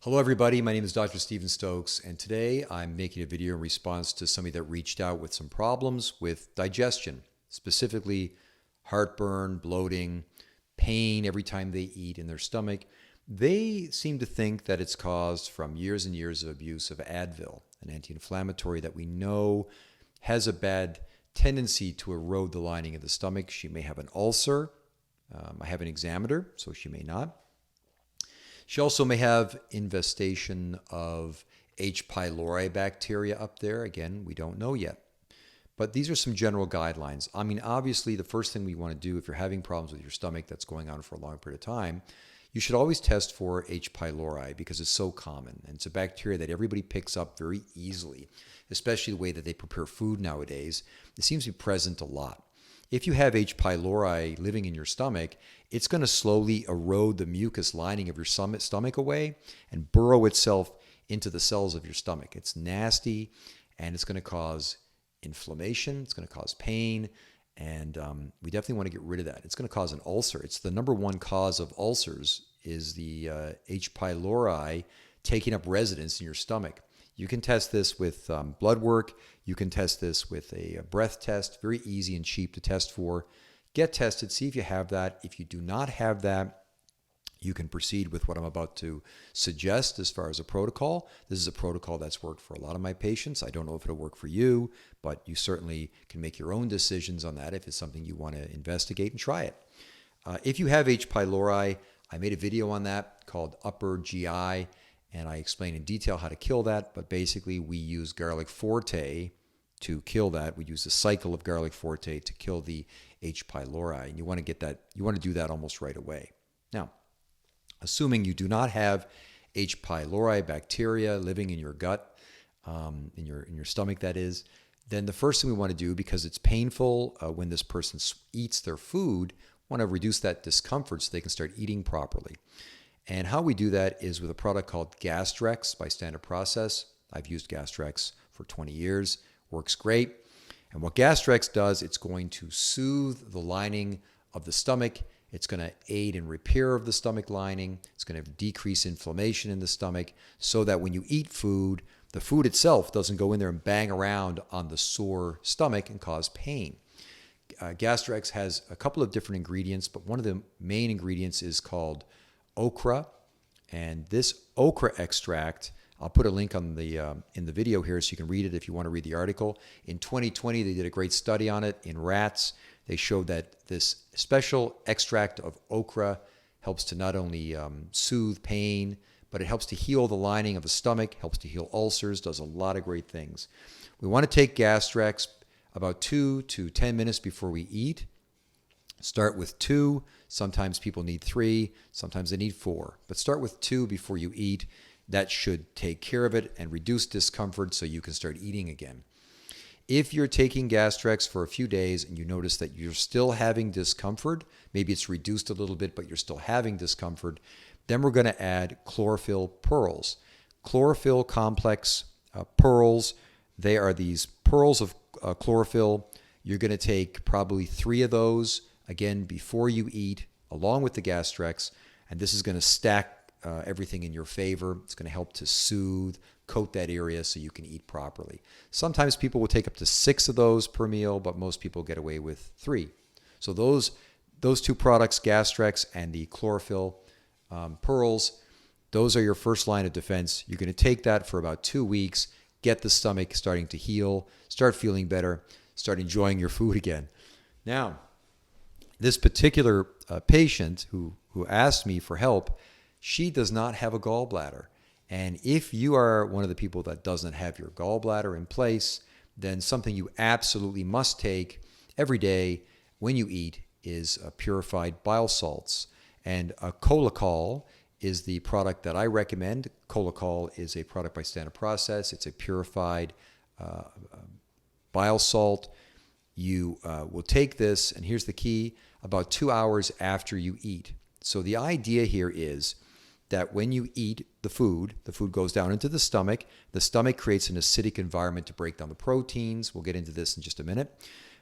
Hello everybody, my name is Dr. Stephen Stokes, and today I'm making a video in response to somebody that reached out with some problems with digestion, specifically heartburn, bloating, pain every time they eat in their stomach. They seem to think that it's caused from years and years of abuse of Advil, an anti-inflammatory that we know has a bad tendency to erode the lining of the stomach. She may have an ulcer. I haven't examined her, so she may not. She also may have infestation of H. pylori bacteria up there. Again, we don't know yet. But these are some general guidelines. I mean, obviously, the first thing we want to do if you're having problems with your stomach that's going on for a long period of time, you should always test for H. pylori because it's so common. And it's a bacteria that everybody picks up very easily, especially the way that they prepare food nowadays. It seems to be present a lot. If you have H. pylori living in your stomach, it's going to slowly erode the mucus lining of your stomach away and burrow itself into the cells of your stomach. It's nasty, and it's going to cause inflammation. It's going to cause pain, and we definitely want to get rid of that. It's going to cause an ulcer. It's the number one cause of ulcers is the H. pylori taking up residence in your stomach. You can test this with blood work. You can test this with a breath test. Very easy and cheap to test for. Get tested. See if you have that. If you do not have that, you can proceed with what I'm about to suggest as far as a protocol. This is a protocol that's worked for a lot of my patients. I don't know if it'll work for you, but you certainly can make your own decisions on that if it's something you want to investigate and try it. If you have H. pylori, I made a video on that called Upper GI, and I explain in detail how to kill that, but basically we use garlic forte to kill that. We use a cycle of garlic forte to kill the H. pylori, and you want to get that, you want to do that almost right away. Now, assuming you do not have H. pylori bacteria living in your gut, in your stomach that is, then the first thing we want to do, because it's painful when this person eats their food, want to reduce that discomfort so they can start eating properly. And how we do that is with a product called Gastritis by Standard Process. I've used Gastritis for 20 years. Works great. And what Gastritis does, it's going to soothe the lining of the stomach. It's going to aid in repair of the stomach lining. It's going to decrease inflammation in the stomach so that when you eat food, the food itself doesn't go in there and bang around on the sore stomach and cause pain. Gastritis has a couple of different ingredients, but one of the main ingredients is called okra, and this okra extract, I'll put a link on the in the video here so you can read it if you want to read the article. In 2020, they did a great study on it in rats. They showed that this special extract of okra helps to not only soothe pain, but it helps to heal the lining of the stomach, helps to heal ulcers, does a lot of great things. We want to take Gastritis about 2 to 10 minutes before we eat. Start with 2. Sometimes people need 3. Sometimes they need 4. But start with 2 before you eat. That should take care of it and reduce discomfort so you can start eating again. If you're taking Gastritis for a few days and you notice that you're still having discomfort, maybe it's reduced a little bit, but you're still having discomfort, then we're going to add chlorophyll pearls. Chlorophyll complex pearls, they are these pearls of chlorophyll. You're going to take probably 3 of those, again, before you eat, along with the Gastritis, and this is going to stack everything in your favor. It's going to help to soothe, coat that area so you can eat properly. Sometimes people will take up to 6 of those per meal, but most people get away with 3. So those 2 products, Gastritis and the chlorophyll pearls, those are your first line of defense. You're going to take that for about 2 weeks, get the stomach starting to heal, start feeling better, start enjoying your food again. Now, this particular patient who asked me for help, she does not have a gallbladder. And if you are one of the people that doesn't have your gallbladder in place, then something you absolutely must take every day when you eat is purified bile salts. And Colacol is the product that I recommend. Colacol is a product by Standard Process. It's a purified bile salt. You will take this, and here's the key, about 2 hours after you eat. So the idea here is that when you eat the food goes down into the stomach creates an acidic environment to break down the proteins. We'll get into this in just a minute.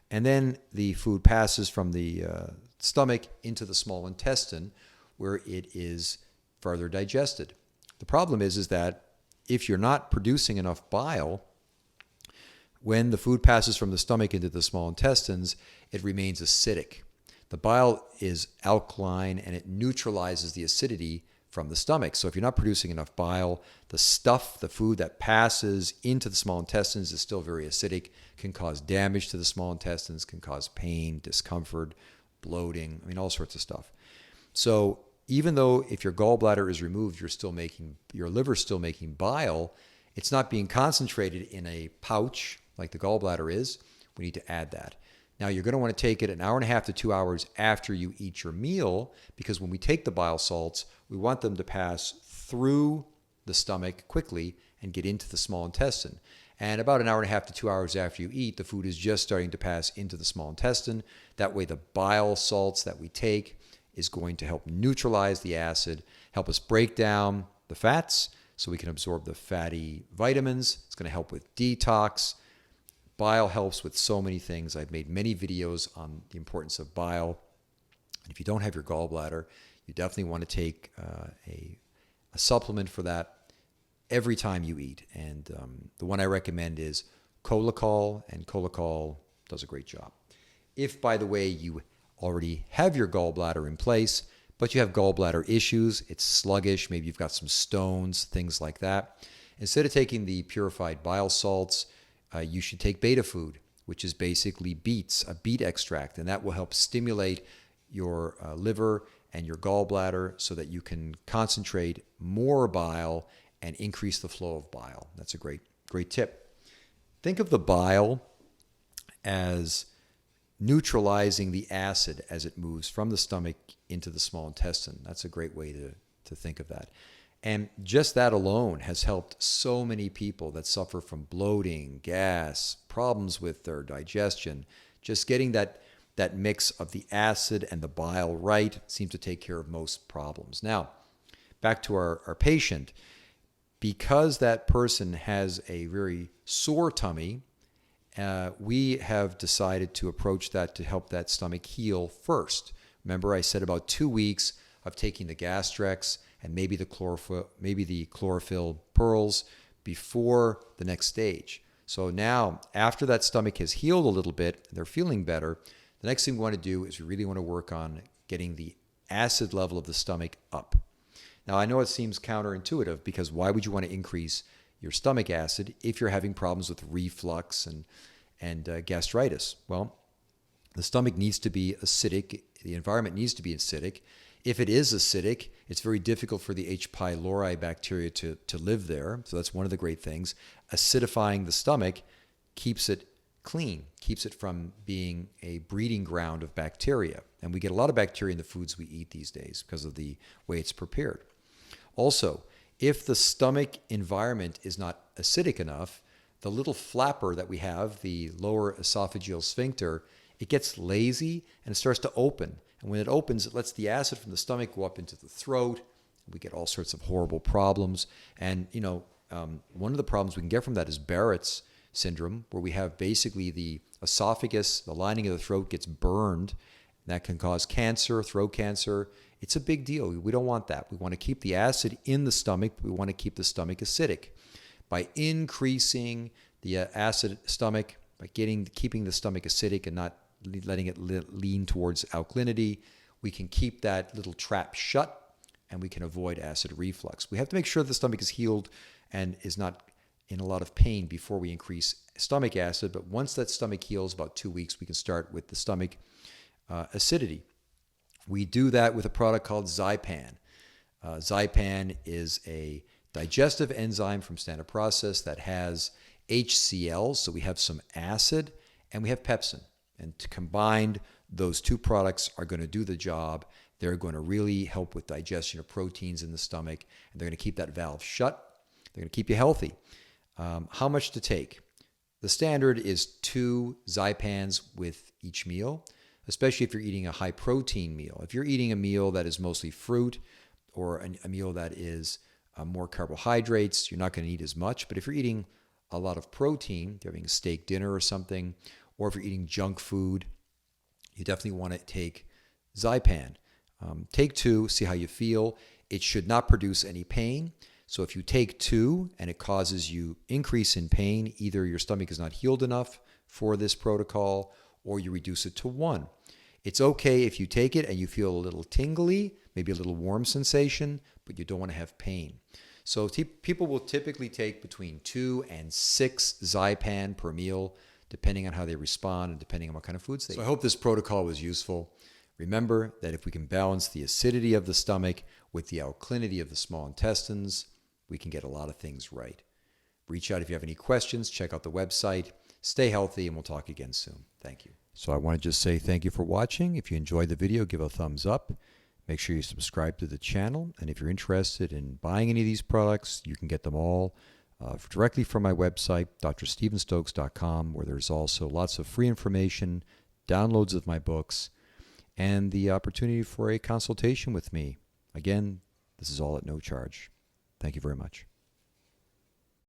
And then the food passes from the stomach into the small intestine where it is further digested. The problem is that if you're not producing enough bile, when the food passes from the stomach into the small intestines, it remains acidic. The bile is alkaline and it neutralizes the acidity from the stomach. So if you're not producing enough bile, the stuff, the food that passes into the small intestines is still very acidic, can cause damage to the small intestines, can cause pain, discomfort, bloating, all sorts of stuff. So even though if your gallbladder is removed, your liver's still making bile, it's not being concentrated in a pouch like the gallbladder is. We need to add that. Now you're going to want to take it an hour and a half to 2 hours after you eat your meal, because when we take the bile salts, we want them to pass through the stomach quickly and get into the small intestine. And about an hour and a half to 2 hours after you eat, the food is just starting to pass into the small intestine. That way the bile salts that we take is going to help neutralize the acid, help us break down the fats so we can absorb the fatty vitamins. It's going to help with detox. Bile helps with so many things. I've made many videos on the importance of bile. And if you don't have your gallbladder, you definitely want to take a supplement for that every time you eat. And the one I recommend is Cholecol, and Cholecol does a great job. If, by the way, you already have your gallbladder in place, but you have gallbladder issues, it's sluggish, maybe you've got some stones, things like that, instead of taking the purified bile salts, you should take beta food, which is basically beets, a beet extract, and that will help stimulate your liver and your gallbladder so that you can concentrate more bile and increase the flow of bile. That's a great tip. Think of the bile as neutralizing the acid as it moves from the stomach into the small intestine. That's a great way to think of that. And just that alone has helped so many people that suffer from bloating, gas, problems with their digestion. Just getting that mix of the acid and the bile right seems to take care of most problems. Now, back to our patient. Because that person has a very sore tummy, we have decided to approach that to help that stomach heal first. Remember, I said about 2 weeks of taking the Gastrix and maybe the chlorophyll pearls before the next stage. So now, after that stomach has healed a little bit, and they're feeling better, the next thing we want to do is we really want to work on getting the acid level of the stomach up. Now, I know it seems counterintuitive, because why would you want to increase your stomach acid if you're having problems with reflux and gastritis? Well, the stomach needs to be acidic. The environment needs to be acidic. If it is acidic, it's very difficult for the H. pylori bacteria to live there. So that's one of the great things. Acidifying the stomach keeps it clean, keeps it from being a breeding ground of bacteria. And we get a lot of bacteria in the foods we eat these days because of the way it's prepared. Also, if the stomach environment is not acidic enough, the little flapper that we have, the lower esophageal sphincter, it gets lazy and it starts to open. And when it opens, it lets the acid from the stomach go up into the throat. We get all sorts of horrible problems. And, one of the problems we can get from that is Barrett's syndrome, where we have basically the esophagus, the lining of the throat gets burned. That can cause cancer, throat cancer. It's a big deal. We don't want that. We want to keep the acid in the stomach, but we want to keep the stomach acidic. By increasing the acid stomach, by keeping the stomach acidic and not letting it lean towards alkalinity, we can keep that little trap shut and we can avoid acid reflux. We have to make sure the stomach is healed and is not in a lot of pain before we increase stomach acid. But once that stomach heals, about 2 weeks, we can start with the stomach acidity. We do that with a product called Zypan. Zypan is a digestive enzyme from Standard Process that has HCl, so we have some acid, and we have pepsin. And combined, those two products are going to do the job. They're going to really help with digestion of proteins in the stomach, and they're going to keep that valve shut. They're going to keep you healthy. How much to take? The standard is 2 Zypans with each meal, especially if you're eating a high-protein meal. If you're eating a meal that is mostly fruit or a meal that is more carbohydrates, you're not going to need as much. But if you're eating a lot of protein, if you're having a steak dinner or something, or if you're eating junk food, you definitely want to take Zypan. Take 2, see how you feel. It should not produce any pain. So if you take 2 and it causes you increase in pain, either your stomach is not healed enough for this protocol or you reduce it to 1. It's okay if you take it and you feel a little tingly, maybe a little warm sensation, but you don't want to have pain. So people will typically take between 2 and 6 Zypan per meal, depending on how they respond and depending on what kind of foods they eat. So I hope this protocol was useful. Remember that if we can balance the acidity of the stomach with the alkalinity of the small intestines, we can get a lot of things right. Reach out if you have any questions. Check out the website. Stay healthy, and we'll talk again soon. Thank you. So I want to just say thank you for watching. If you enjoyed the video, give a thumbs up. Make sure you subscribe to the channel. And if you're interested in buying any of these products, you can get them all directly from my website, drstephenstokes.com, where there's also lots of free information, downloads of my books, and the opportunity for a consultation with me. Again, this is all at no charge. Thank you very much.